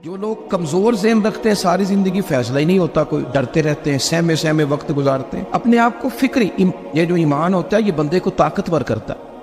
جو لوگ کمزور ذہن رکھتے ہیں ساری زندگی فیصلہ ہی نہیں ہوتا کوئی، ڈرتے رہتے ہیں، سہمے سہمے وقت گزارتے ہیں، اپنے آپ کو فکری یہ جو ایمان ہوتا ہے یہ بندے کو طاقتور کرتا ہے،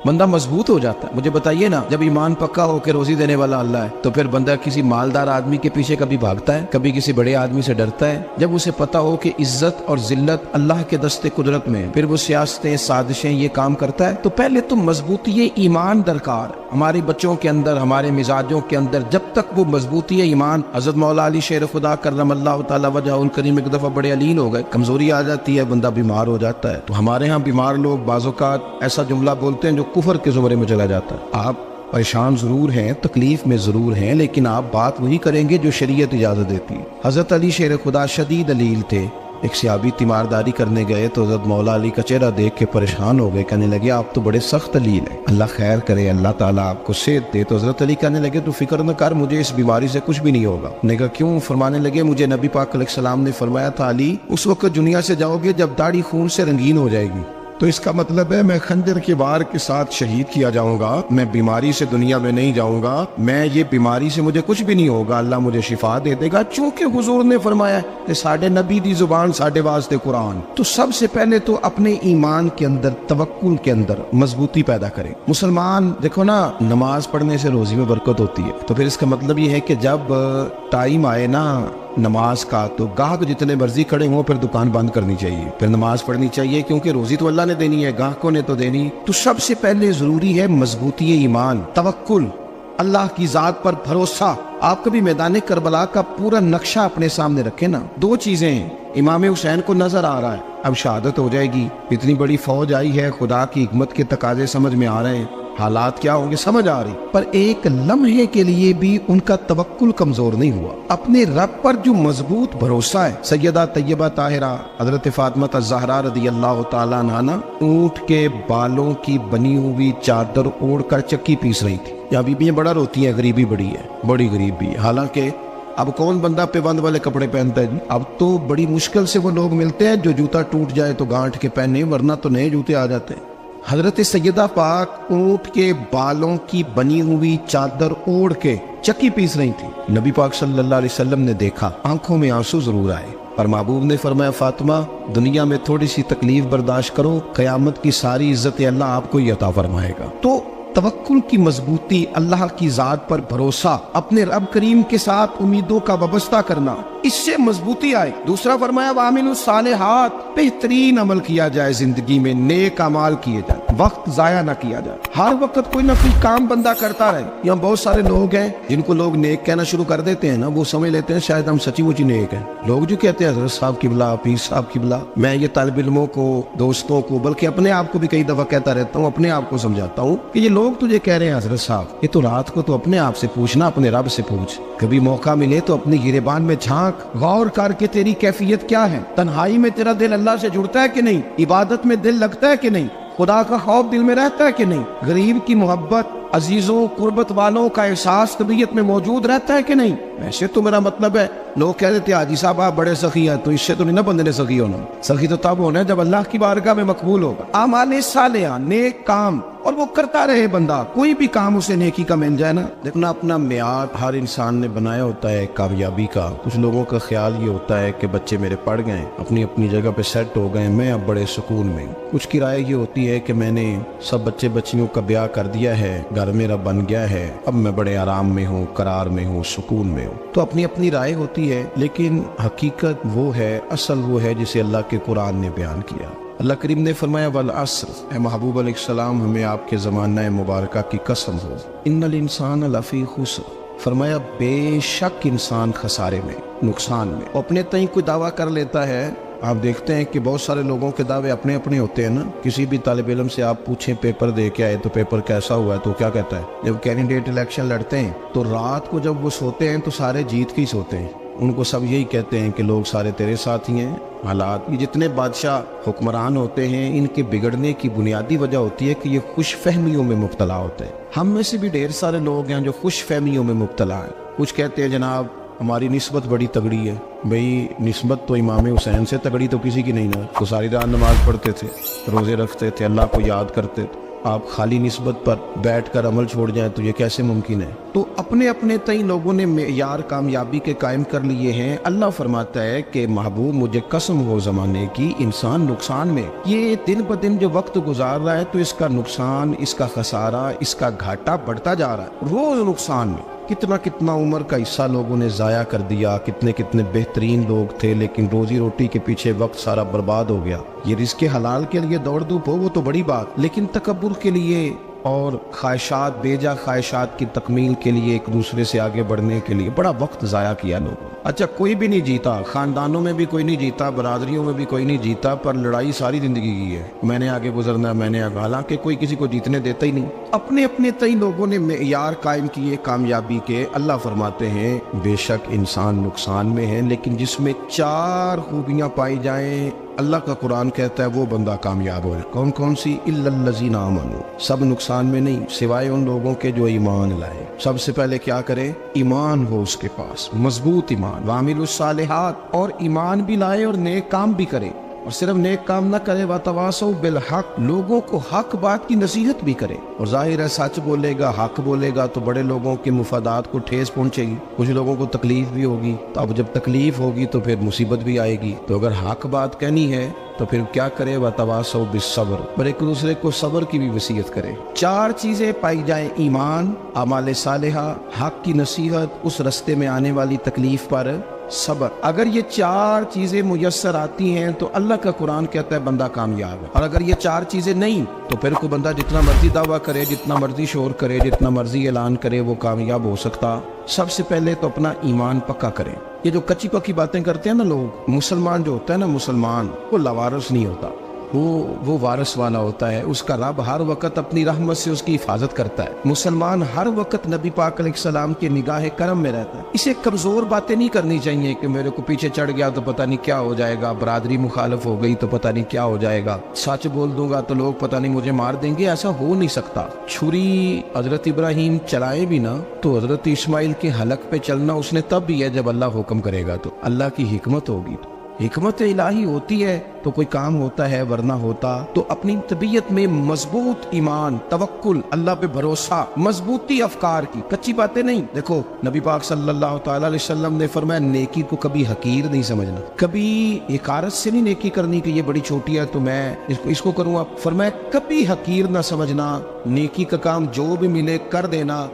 بندہ مضبوط ہو جاتا ہے۔ مجھے بتائیے نا، جب ایمان پکا ہو کے روزی دینے والا اللہ ہے تو پھر بندہ کسی مالدار آدمی کے پیچھے کبھی بھاگتا ہے، کبھی کسی بڑے آدمی سے ڈرتا ہے؟ جب اسے پتا ہو کہ عزت اور ذلت اللہ کے دستے قدرت میں ہے، پھر وہ سیاستیں سازشیں یہ کام کرتا ہے۔ تو پہلے تو مضبوطی ایمان درکار ہے ہمارے بچوں کے اندر، ہمارے مزاجوں کے اندر۔ جب تک وہ مضبوطی ایمان، حضرت مولا علی شیر خدا کرم اللہ تعالی وجہہ الکریم ایک دفعہ بڑے علیل ہو گئے، کمزوری آ جاتی ہے، بندہ بیمار ہو جاتا ہے۔ تو ہمارے ہاں بیمار لوگ بعض اوقات ایسا جملہ بولتے ہیں جو کفر کے زمرے میں چلا جاتا ہے۔ آپ پریشان ضرور ہیں، تکلیف میں ضرور ہیں، لیکن آپ بات وہی کریں گے جو شریعت اجازت دیتی ہے۔ حضرت علی شیر خدا شدید علیل تھے، ایک صحابی تیمارداری کرنے گئے تو حضرت مولا علی کا چہرہ دیکھ کے پریشان ہو گئے، کہنے لگے آپ تو بڑے سخت علیل ہیں، اللہ خیر کرے، اللہ تعالیٰ آپ کو صحت دے۔ تو حضرت علی کہنے لگے تو فکر نہ کر، مجھے اس بیماری سے کچھ بھی نہیں ہوگا۔ نے کہا کیوں؟ فرمانے لگے مجھے نبی پاک علیہ السلام نے فرمایا تھا علی اس وقت دنیا سے جاؤ گے جب داڑھی خون سے رنگین ہو جائے گی، تو اس کا مطلب ہے میں خنجر کے وار کے ساتھ شہید کیا جاؤں گا، میں بیماری سے دنیا میں نہیں جاؤں گا، میں یہ بیماری سے مجھے کچھ بھی نہیں ہوگا، اللہ مجھے شفا دے دے گا، چونکہ حضور نے فرمایا کہ ساڈے نبی دی زبان ساڈے واسطے قرآن۔ تو سب سے پہلے تو اپنے ایمان کے اندر، توکل کے اندر مضبوطی پیدا کریں۔ مسلمان دیکھو نا، نماز پڑھنے سے روزی میں برکت ہوتی ہے، تو پھر اس کا مطلب یہ ہے کہ جب ٹائم آئے نا نماز کا تو گاہک جتنے مرضی کھڑے ہوں پھر دکان بند کرنی چاہیے، پھر نماز پڑھنی چاہیے، کیونکہ روزی تو اللہ نے دینی ہے، گاہکوں نے تو دینی۔ تو سب سے پہلے ضروری ہے مضبوطی ایمان، توکل، اللہ کی ذات پر بھروسہ۔ آپ کبھی میدان کربلا کا پورا نقشہ اپنے سامنے رکھیں نا، دو چیزیں ہیں، امام حسین کو نظر آ رہا ہے اب شہادت ہو جائے گی، اتنی بڑی فوج آئی ہے، خدا کی حکمت کے تقاضے سمجھ میں آ رہے ہیں، حالات کیا ہوں گے سمجھ آ رہی، پر ایک لمحے کے لیے بھی ان کا توکل کمزور نہیں ہوا۔ اپنے رب پر جو مضبوط بھروسہ ہے، سیدہ طیبہ طاہرہ حضرت فاطمہ الزہرا رضی اللہ تعالیٰ عنہا اونٹ کے بالوں کی بنی ہوئی چادر اوڑھ کر چکی پیس رہی تھی۔ یہاں بیویاں بڑا روتی ہیں، غریبی بڑی ہے، بڑی غریبی ہے، حالانکہ اب کون بندہ پیبند والے کپڑے پہنتا ہے جی؟ اب تو بڑی مشکل سے وہ لوگ ملتے ہیں جو جوتا ٹوٹ جائے تو گانٹھ کے پہنے، ورنہ تو نئے جوتے آ جاتے ہیں۔ حضرت سیدہ پاک اونٹ کے بالوں کی بنی ہوئی چادر اوڑھ کے چکی پیس رہی تھی۔ نبی پاک صلی اللہ علیہ وسلم نے دیکھا، آنکھوں میں آنسو ضرور آئے، اور محبوب نے فرمایا فاطمہ دنیا میں تھوڑی سی تکلیف برداشت کرو، قیامت کی ساری عزت اللہ آپ کو ہی عطا فرمائے گا۔ تو توکل کی مضبوطی، اللہ کی ذات پر بھروسہ، اپنے رب کریم کے ساتھ امیدوں کا وابستہ کرنا، اس سے مضبوطی آئے۔ دوسرا فرمایا وَعَمِلُوا الصَّالِحَاتِ، بہترین عمل کیا جائے زندگی میں، نیک اعمال کیے جائیں، وقت ضائع نہ کیا جائے، ہر وقت کوئی نہ کوئی کام بندہ کرتا رہے۔ یہاں بہت سارے لوگ ہیں جن کو لوگ نیک کہنا شروع کر دیتے ہیں نا، وہ سمجھ لیتے ہیں شاید ہم سچی مچی نیک ہیں۔ لوگ جو کہتے ہیں حضرت صاحب کی بلا، پیر صاحب کی بلا، میں یہ طالب علموں کو، دوستوں کو، بلکہ اپنے آپ کو بھی کئی دفعہ کہتا رہتا ہوں، اپنے آپ کو سمجھاتا ہوں کہ یہ لوگ تجھے کہہ رہے ہیں حضرت صاحب، یہ تو رات کو تو اپنے آپ سے پوچھنا، اپنے رب سے پوچھ، کبھی موقع ملے تو اپنی گریبان میں جھانک، غور کر کے تیری کیفیت کیا ہے، تنہائی میں تیرا دل اللہ سے جڑتا ہے کہ نہیں، عبادت میں دل لگتا ہے کہ نہیں، خدا کا خوف دل میں رہتا ہے کہ نہیں، غریب کی محبت، عزیزوں قربت والوں کا احساس طبیعت میں موجود رہتا ہے کہ نہیں۔ ویسے تو میرا مطلب ہے، لوگ کہہ دیتے ہیں حاجی صاحب آپ بڑے سخی ہیں، تو اس سے تو نہیں نا بندے نے سخی ہونا، سخی تو تب ہونا ہے جب اللہ کی بارگاہ میں مقبول ہوگا۔ اعمال صالحہ، نیک کام، اور وہ کرتا رہے بندہ، کوئی بھی کام اسے نیکی کا مل جائے نا۔ دیکھنا اپنا معیار ہر انسان نے بنایا ہوتا ہے کامیابی کا۔ کچھ لوگوں کا خیال یہ ہوتا ہے کہ بچے میرے پڑھ گئے، اپنی اپنی جگہ پہ سیٹ ہو گئے، میں اب بڑے سکون میں۔ کچھ کی رائے یہ ہوتی ہے کہ میں نے سب بچے بچیوں کا بیاہ کر دیا ہے، گھر میرا بن گیا ہے، اب میں بڑے آرام میں ہوں، قرار میں ہوں، سکون میں ہوں۔ تو اپنی اپنی رائے ہوتی ہے، لیکن حقیقت وہ ہے، اصل وہ ہے جسے اللہ کے قرآن نے بیان کیا۔ اللہ کریم نے فرمایا والعصر، اے محبوب علیہ السلام ہمیں آپ کے زمانہ مبارکہ کی قسم ہو، ان الانسان لفی خسر، فرمایا بے شک انسان خسارے میں، نقصان میں۔ اپنے تئیں کوئی دعویٰ کر لیتا ہے، آپ دیکھتے ہیں کہ بہت سارے لوگوں کے دعوے اپنے اپنے ہوتے ہیں نا۔ کسی بھی طالب علم سے آپ پوچھیں پیپر دے کے آئے تو پیپر کیسا ہوا ہے، تو کیا کہتا ہے؟ جب کینڈیڈیٹ الیکشن لڑتے ہیں تو رات کو جب وہ سوتے ہیں تو سارے جیت کے ہی سوتے ہیں، ان کو سب یہی کہتے ہیں کہ لوگ سارے تیرے ساتھ ہی ہیں۔ حالات، یہ جتنے بادشاہ حکمران ہوتے ہیں ان کے بگڑنے کی بنیادی وجہ ہوتی ہے کہ یہ خوش فہمیوں میں مبتلا ہوتے ہیں۔ ہم میں سے بھی ڈھیر سارے لوگ ہیں جو خوش فہمیوں میں مبتلا ہیں۔ کچھ کہتے ہیں جناب ہماری نسبت بڑی تگڑی ہے، بھئی نسبت تو امام حسین سے تگڑی تو کسی کی نہیں نا، تو ساری رات نماز پڑھتے تھے، روزے رکھتے تھے، اللہ کو یاد کرتے تھے۔ آپ خالی نسبت پر بیٹھ کر عمل چھوڑ جائیں تو یہ کیسے ممکن ہے؟ تو اپنے اپنے تئیں لوگوں نے معیار کامیابی کے قائم کر لیے ہیں۔ اللہ فرماتا ہے کہ محبوب مجھے قسم ہو زمانے کی، انسان نقصان میں، یہ دن بدن جو وقت گزار رہا ہے تو اس کا نقصان، اس کا خسارہ، اس کا گھاٹا بڑھتا جا رہا ہے، روز نقصان میں۔ کتنا کتنا عمر کا حصہ لوگوں نے ضائع کر دیا، کتنے کتنے بہترین لوگ تھے لیکن روزی روٹی کے پیچھے وقت سارا برباد ہو گیا۔ یہ رزق حلال کے لیے دوڑ دھوپ ہو وہ تو بڑی بات، لیکن تکبر کے لیے اور خواہشات، بیجا خواہشات کی تکمیل کے لیے، ایک دوسرے سے آگے بڑھنے کے لیے بڑا وقت ضائع کیا لوگوں۔ اچھا کوئی بھی نہیں جیتا، خاندانوں میں بھی کوئی نہیں جیتا، برادریوں میں بھی کوئی نہیں جیتا، پر لڑائی ساری زندگی کی ہے، میں نے آگے گزرنا، میں نے آگے، حالانکہ کوئی کسی کو جیتنے دیتا ہی نہیں۔ اپنے اپنے تئی لوگوں نے معیار قائم کیے کامیابی کے۔ اللہ فرماتے ہیں بے شک انسان نقصان میں ہے، لیکن جس میں 4 خوبیاں پائی جائیں، اللہ کا قرآن کہتا ہے وہ بندہ کامیاب ہو۔ کون کون سی؟ الا الذین آمنوا، سب نقصان میں نہیں سوائے ان لوگوں کے جو ایمان لائے۔ سب سے پہلے کیا کرے؟ ایمان ہو اس کے پاس، مضبوط ایمان، وعملوا الصالحات، اور ایمان بھی لائے اور نیک کام بھی کرے، اور صرف نیک کام نہ کرے، وتواصوا بالحق، لوگوں کو حق بات کی نصیحت بھی کرے۔ اور ظاہر ہے سچ بولے گا، حق بولے گا تو بڑے لوگوں کے مفادات کو ٹھیس پہنچے گی، کچھ لوگوں کو تکلیف بھی ہوگی، تو اب جب تکلیف ہوگی تو پھر مصیبت بھی آئے گی۔ تو اگر حق بات کہنی ہے تو پھر کیا کرے؟ وتواصوا بالصبر، اور ایک دوسرے کو صبر کی بھی وصیت کرے۔ 4 چیزیں پائی جائیں، ایمان، اعمال صالحہ، حق کی نصیحت، اس رستے میں آنے والی تکلیف پر صبر۔ اگر یہ 4 چیزیں میسر آتی ہیں تو اللہ کا قرآن کہتا ہے بندہ کامیاب ہے۔ اور اگر یہ 4 چیزیں نہیں تو پھر کوئی بندہ جتنا مرضی دعویٰ کرے، جتنا مرضی شور کرے، جتنا مرضی اعلان کرے، وہ کامیاب ہو سکتا۔ سب سے پہلے تو اپنا ایمان پکا کرے۔ یہ جو کچی پکی باتیں کرتے ہیں نا لوگ، مسلمان جو ہوتا ہے نا، مسلمان وہ لاوارث نہیں ہوتا، وہ وارث والا ہوتا ہے۔ اس کا رب ہر وقت اپنی رحمت سے اس کی حفاظت کرتا ہے۔ مسلمان ہر وقت نبی پاک علیہ السلام کے نگاہ کرم میں رہتا ہے۔ اسے کمزور باتیں نہیں کرنی چاہیے کہ میرے کو پیچھے چڑھ گیا تو پتہ نہیں کیا ہو جائے گا، برادری مخالف ہو گئی تو پتہ نہیں کیا ہو جائے گا، سچ بول دوں گا تو لوگ پتہ نہیں مجھے مار دیں گے۔ ایسا ہو نہیں سکتا۔ چھری حضرت ابراہیم چلائے بھی نا تو حضرت اسماعیل کے حلق پہ چلنا اس نے تب بھی ہے جب اللہ حکم کرے گا، تو اللہ کی حکمت ہوگی، تو حکمت الہی ہوتی ہے تو کوئی کام ہوتا ہے، ورنہ ہوتا تو اپنی طبیعت میں مضبوط ایمان، توکل، اللہ پہ بھروسہ، مضبوطی افکار کی، کچی باتیں نہیں۔ دیکھو نبی پاک صلی اللہ تعالی علیہ وسلم نے فرمایا نیکی کو کبھی حقیر نہیں سمجھنا، کبھی حقارت سے نہیں نیکی کرنی کہ یہ بڑی چھوٹی ہے تو میں اس کو کروں۔ آپ فرمایا کبھی حقیر نہ سمجھنا، نیکی کا کام جو بھی ملے کر دینا۔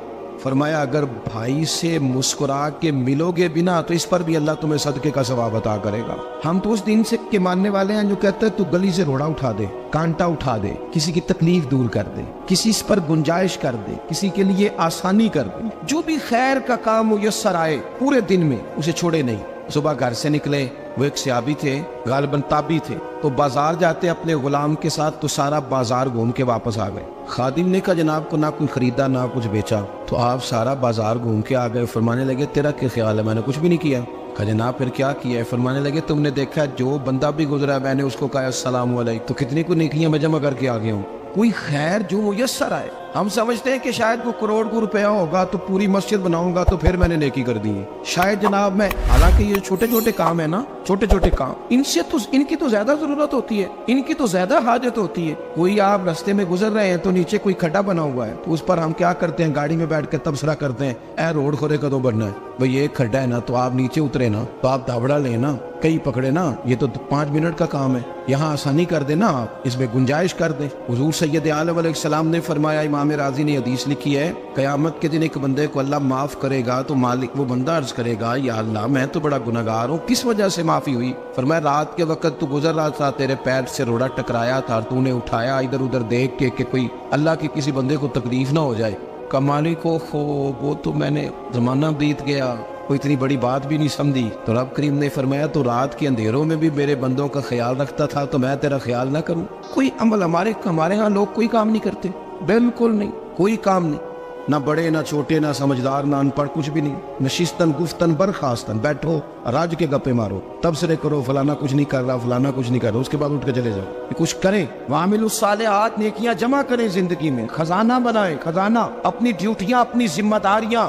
فرمایا اگر بھائی سے مسکرا کے ملو گے بنا تو اس پر بھی اللہ تمہیں صدقے کا ثواب عطا کرے گا۔ ہم تو اس دن سے کے ماننے والے ہیں جو کہتے ہیں تو گلی سے روڑا اٹھا دے، کانٹا اٹھا دے، کسی کی تکلیف دور کر دے، کسی اس پر گنجائش کر دے، کسی کے لیے آسانی کر دے، جو بھی خیر کا کام میسر آئے پورے دن میں اسے چھوڑے نہیں۔ صبح گھر سے نکلے، وہ ایک صحابی تھے، غالباً تابعی تھے، تو بازار جاتے اپنے غلام کے ساتھ تو سارا بازار گھوم کے واپس آ گئے۔ خادم نے کہا جناب کو نہ کوئی خریدا نہ کچھ بیچا، تو آپ سارا بازار گھوم کے آ گئے۔ فرمانے لگے تیرا کیا خیال ہے؟ میں نے کچھ بھی نہیں کیا۔ کہا جناب پھر کیا کیا ہے؟ فرمانے لگے تم نے دیکھا جو بندہ بھی گزرا میں نے اس کو کہا السلام علیکم، تو کتنی کو نیکیاں میں جمع کر کے آ گیا ہوں۔ کوئی خیر جو میسر آئے، ہم سمجھتے ہیں کہ شاید وہ کروڑ کو روپیہ ہوگا تو پوری مسجد بناؤں گا تو پھر میں نے نیکی کر دی ہے، شاید جناب میں، حالانکہ یہ چھوٹے چھوٹے کام ہے نا، چھوٹے چھوٹے کام، ان کی تو زیادہ ضرورت ہوتی ہے، ان کی تو زیادہ حاجت ہوتی ہے۔ کوئی آپ رستے میں گزر رہے ہیں تو نیچے کوئی کھڈا بنا ہوا ہے تو اس پر ہم کیا کرتے ہیں؟ گاڑی میں بیٹھ کے تبصرہ کرتے ہیں اے روڈ کھورے کدوں بننا ہے بھئی، یہ کھڈا ہے نا تو آپ نیچے اترے نا، تو آپ دھابڑا لیں نا، کئی پکڑے نا، یہ تو 5 منٹ کا کام ہے، یہاں آسانی کر دیں نا، آپ اس میں گنجائش کر دیں۔ حضور سید عالم علیہ السلام نے فرمایا، امام راضی نے حدیث لکھی ہے، قیامت کے دن ایک بندے کو اللہ معاف کرے گا تو مالک وہ بندہ عرض کرے گا یا اللہ میں تو بڑا گناہگار ہوں، کس وجہ سے معافی ہوئی؟ فرمایا رات کے وقت تو گزر رہا تھا، تیرے پیر سے روڑا ٹکرایا تھا، تو نے اٹھایا ادھر ادھر دیکھ کے کہ کوئی اللہ کے کسی بندے کو تکلیف نہ ہو جائے۔ کمالی کو وہ تو میں نے زمانہ بیت گیا، کوئی اتنی بڑی بات بھی نہیں سمجھی۔ تو رب کریم نے فرمایا تو رات کے اندھیروں میں بھی میرے بندوں کا خیال رکھتا تھا تو میں تیرا خیال نہ کروں؟ کوئی عمل ہمارے ہاں لوگ کوئی کام نہیں کرتے، بالکل نہیں، کوئی کام نہیں، نہ بڑے نہ چھوٹے نہ سمجھدار نہ ان پڑھ، کچھ بھی نہیں۔ نشستن گفتن برخاستن، بیٹھو راج کے گپے مارو، تبصرے کرو فلانا کچھ نہیں کر رہا، فلانا کچھ نہیں کر رہا، اس کے بعد اٹھ کے چلے جاؤ۔ کچھ کریں، وعملوا الصالحات، نیکیاں جمع کریں زندگی میں، خزانہ بنائیں، خزانہ، اپنی ڈیوٹیاں، اپنی ذمہ داریاں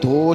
2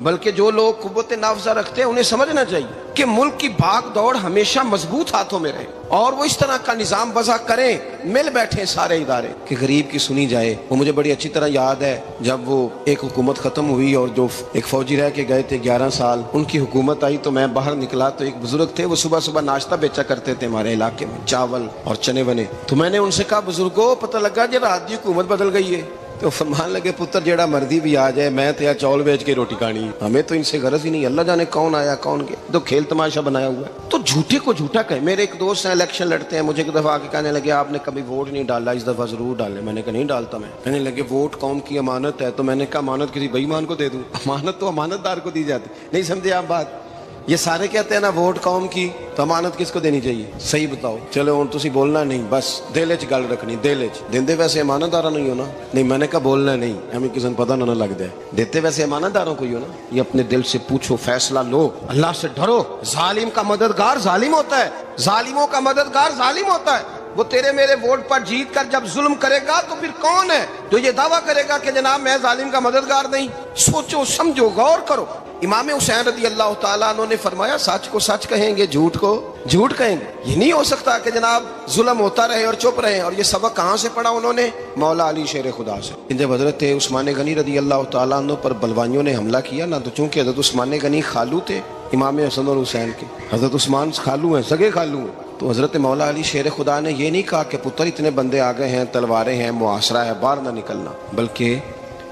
بلکہ جو لوگ قوت نافذہ رکھتے ہیں انہیں سمجھنا چاہیے کہ ملک کی بھاگ دوڑ ہمیشہ مضبوط ہاتھوں میں رہے اور وہ اس طرح کا نظام وضع کریں، مل بیٹھیں سارے ادارے کہ غریب کی سنی جائے۔ وہ مجھے بڑی اچھی طرح یاد ہے جب وہ ایک حکومت ختم ہوئی اور جو ایک فوجی رہ کے گئے تھے 11 سال، ان کی حکومت آئی تو میں باہر نکلا تو ایک بزرگ تھے، وہ صبح صبح ناشتہ بیچا کرتے تھے ہمارے علاقے میں، چاول اور چنے بنے۔ تو میں نے ان سے کہا بزرگوں پتہ لگا جی رات دی حکومت بدل گئی ہے۔ تو فرمان لگے پتر جیڑا مردی بھی آ جائے میں تو چاول بیچ کے روٹی کھانی، ہمیں تو ان سے غرض ہی نہیں، اللہ جانے کون آیا کون گیا، تو کھیل تماشا بنایا ہوا ہے۔ تو جھوٹے کو جھوٹا کہیں۔ میرے ایک دوست ہیں الیکشن لڑتے ہیں، مجھے ایک دفعہ آ کے کہنے لگے آپ نے کبھی ووٹ نہیں ڈالا، اس دفعہ ضرور ڈالیں۔ میں نے کہا نہیں ڈالتا میں۔ کہنے لگے ووٹ قوم کی امانت ہے، تو میں نے کہا امانت کسی بے ایمان کو دے دوں؟ امانت تو امانت دار کو دی جاتی، نہیں سمجھے آپ بات؟ یہ سارے کہتے ہیں نا ووٹ قوم کی، تو امانت کس کو دینی چاہیے؟ صحیح بتاؤ۔ چلو ہوں تسی بولنا نہیں، بس دل وچ گل رکھنی، دل وچ دیندے ویسے امانت دارا نہیں ہو نا؟ نہیں میں نے کہا بولنا نہیں، ہمیں کسی کو پتہ نہ لگ جائے، دیتے ویسے امانت داروں کو ہی ہو نا۔ یہ اپنے دل سے پوچھو، فیصلہ لو، اللہ سے ڈرو۔ ظالم کا مددگار ظالم ہوتا ہے، ظالموں کا مددگار ظالم ہوتا ہے۔ وہ تیرے میرے ووٹ پر جیت کر جب ظلم کرے گا تو پھر کون ہے جو یہ دعویٰ کرے گا کہ جناب میں ظالم کا مددگار نہیں؟ سوچو سمجھو غور کرو۔ امام حسین رضی اللہ تعالیٰ عنہ نے فرمایا سچ کو سچ کہیں گے، جھوٹ کو جھوٹ کہیں گے۔ یہ نہیں ہو سکتا کہ جناب ظلم ہوتا رہے اور چپ رہے۔ اور یہ سبق کہاں سے پڑھا انہوں نے؟ مولا علی شیر خدا سے۔ جب حضرت عثمان غنی رضی اللہ تعالیٰ عنہ پر بلوائیوں نے حملہ کیا نا، تو چونکہ حضرت عثمان غنی خالو تھے امام حسن اور حسین کے، حضرت عثمان خالو ہیں، سگے خالو ہیں، تو حضرت مولا علی شیر خدا نے یہ نہیں کہا کہ پتر اتنے بندے آ گئے ہیں، تلواریں ہیں، محاصرہ ہے، باہر نہ نکلنا، بلکہ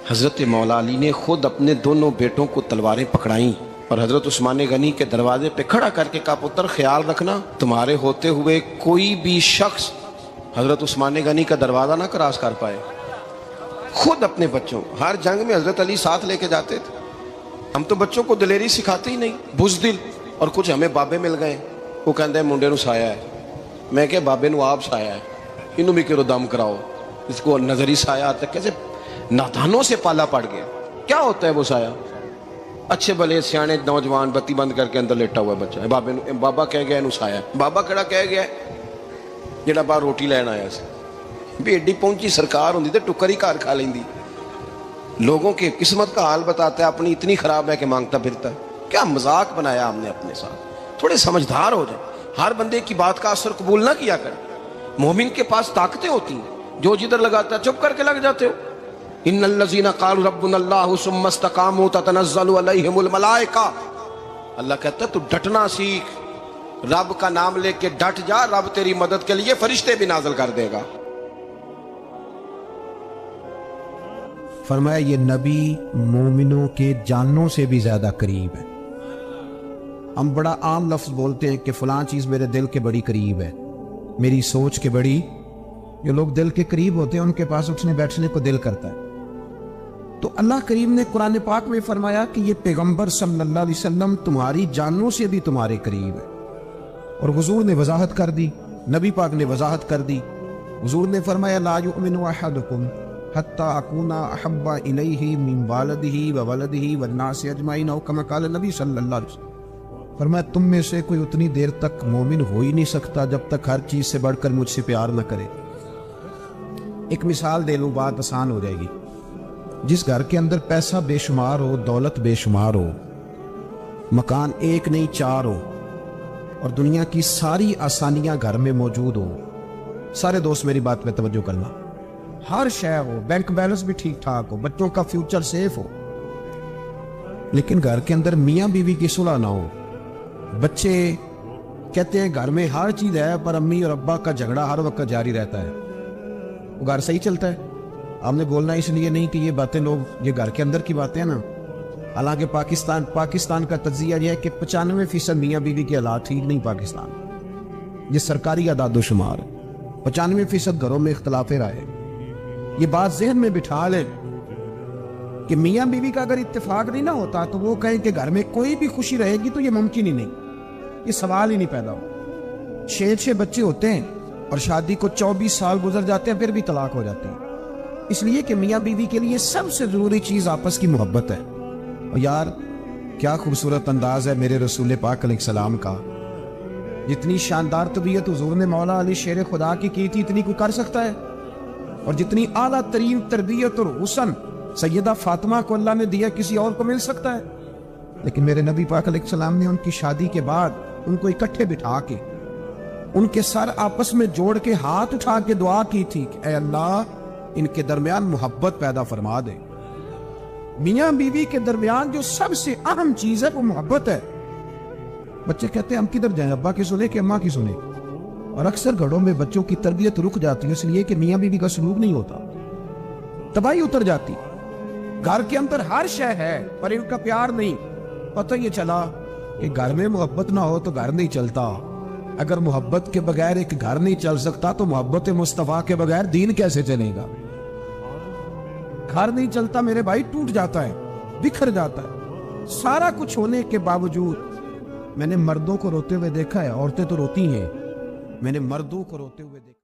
حضرت مولا علی نے خود اپنے دونوں بیٹوں کو تلواریں پکڑائیں اور حضرت عثمان غنی کے دروازے پہ کھڑا کر کے کہا پتر خیال رکھنا تمہارے ہوتے ہوئے کوئی بھی شخص حضرت عثمان غنی کا دروازہ نہ کراس کر پائے۔ خود اپنے بچوں، ہر جنگ میں حضرت علی ساتھ لے کے جاتے تھے۔ ہم تو بچوں کو دلیری سکھاتے ہی نہیں، بزدل۔ اور کچھ ہمیں بابے مل گئے، وہ کہتے ہیں منڈے نو سایا ہے، میں کہ بابے نو آپ سایا ہے، انہوں بھی کرو دم کراؤ، اس کو نظری سایا تک کیسے نادانوں سے پالا پڑ گیا۔ کیا ہوتا ہے وہ سایہ؟ اچھے بھلے سیانے نوجوان بتی بند کر کے اندر لیٹا ہوا ہے بچہ، بابے نو بابا کہہ گیا انہوں سایا ہے۔ بابا کہڑا کہہ گیا جڑا باہر روٹی لین آیا سی، بھی ایڈی پہنچی سرکار ہوندی تے ٹکر ہی گھر کھا لیندی۔ لوگوں کی قسمت کا حال بتاتا ہے، اپنی اتنی خراب ہے کہ مانگتا پھرتا ہے۔ کیا مذاق بنایا ہم نے اپنے ساتھ؟ تھوڑے سمجھدار ہو جائیں، ہر بندے کی بات کا اثر قبول نہ کیا کریں۔ مومن کے پاس طاقتیں ہوتی ہیں، جو جدھر لگاتا ہے چپ کر کے لگ جاتے ہو۔ ان الذین قالوا ربنا اللہ ثم استقاموا تتنزل علیہم الملائکہ، اللہ کہتا ہے تو ڈٹنا سیکھ، رب کا نام لے کے ڈٹ جا، رب تیری مدد کے لیے فرشتے بھی نازل کر دے گا۔ فرمایا یہ نبی مومنوں کے جانوں سے بھی زیادہ قریب ہے۔ ہم بڑا عام لفظ بولتے ہیں کہ فلاں چیز میرے دل کے بڑی قریب ہے، میری سوچ کے بڑی۔ جو لوگ دل کے قریب ہوتے ہیں ان کے پاس اٹھنے بیٹھنے کو دل کرتا ہے۔ تو اللہ کریم نے قرآن پاک میں فرمایا کہ یہ پیغمبر صلی اللہ علیہ وسلم تمہاری جانوں سے بھی تمہارے قریب ہے۔ اور حضور نے وضاحت کر دی، نبی پاک نے وضاحت کر دی۔ حضور نے فرمایا لا یؤمن احدکم حتی اکون احب الیہ من والدہ وولدہ والناس اجمعین، او کما قال نبی صلی اللہ علیہ وسلم۔ فرمایا تم میں سے کوئی اتنی دیر تک مومن ہو ہی نہیں سکتا جب تک ہر چیز سے بڑھ کر مجھ سے پیار نہ کرے۔ ایک مثال دے لوں، بات آسان ہو جائے گی۔ جس گھر کے اندر پیسہ بے شمار ہو، دولت بے شمار ہو، مکان ایک نہیں 4 ہو، اور دنیا کی ساری آسانیاں گھر میں موجود ہو، سارے دوست میری بات پہ توجہ کرنا، ہر شے ہو، بینک بیلنس بھی ٹھیک ٹھاک ہو، بچوں کا فیوچر سیف ہو، لیکن گھر کے اندر میاں بیوی کی صلح نہ ہو، بچے کہتے ہیں گھر میں ہر چیز ہے پر امی اور ابا کا جھگڑا ہر وقت جاری رہتا ہے، وہ گھر صحیح چلتا ہے؟ آپ نے بولنا اس لیے نہیں کہ یہ باتیں لوگ، یہ گھر کے اندر کی باتیں ہیں نا۔ حالانکہ پاکستان کا تجزیہ یہ ہے کہ 95% میاں بیوی کے حالات ٹھیک نہیں۔ پاکستان یہ سرکاری اعداد و شمار، 95% گھروں میں اختلاف رائے۔ یہ بات ذہن میں بٹھا لیں کہ میاں بیوی کا اگر اتفاق نہیں نہ ہوتا تو وہ کہیں کہ گھر میں کوئی بھی خوشی رہے گی تو یہ ممکن ہی نہیں، یہ سوال ہی نہیں پیدا ہو۔ 6 بچے ہوتے ہیں اور شادی کو 24 سال گزر جاتے ہیں، پھر بھی طلاق ہو جاتی ہے، اس لیے کہ میاں بیوی کے لیے سب سے ضروری چیز آپس کی محبت ہے۔ اور یار کیا خوبصورت انداز ہے میرے رسول پاک علیہ السلام کا، جتنی شاندار طبیعت حضور نے مولا علی شیر خدا کی تھی اتنی کوئی کر سکتا ہے؟ اور جتنی اعلیٰ ترین تربیت اور حسن سیدہ فاطمہ کو اللہ نے دیا کسی اور کو مل سکتا ہے؟ لیکن میرے نبی پاک علیہ السلام نے ان کی شادی کے بعد ان کو اکٹھے بٹھا کے ان کے سر آپس میں جوڑ کے ہاتھ اٹھا کے دعا کی تھی کہ اے اللہ ان کے درمیان محبت پیدا فرما دے. میاں بیوی کے درمیان جو سب سے اہم چیز ہے وہ محبت ہے. بچے کہتے ہیں ہم کدھر جائیں، ابا کی سنے کہ اماں کی سنے؟ اور اکثر گھروں میں بچوں کی تربیت رک جاتی ہے اس لیے کہ میاں بیوی کا سلوک نہیں ہوتا، تباہی اتر جاتی. گھر کے اندر ہر شے ہے پر ان کا پیار نہیں. پتہ یہ چلا کہ گھر میں محبت نہ ہو تو گھر نہیں چلتا. اگر محبت کے بغیر ایک گھر نہیں چل سکتا تو محبت مصطفیٰ کے بغیر دین کیسے چلے گا؟ گھر نہیں چلتا میرے بھائی، ٹوٹ جاتا ہے، بکھر جاتا ہے. سارا کچھ ہونے کے باوجود میں نے مردوں کو روتے ہوئے دیکھا ہے، عورتیں تو روتی ہیں، میں نے مردوں کو روتے ہوئے دیکھا.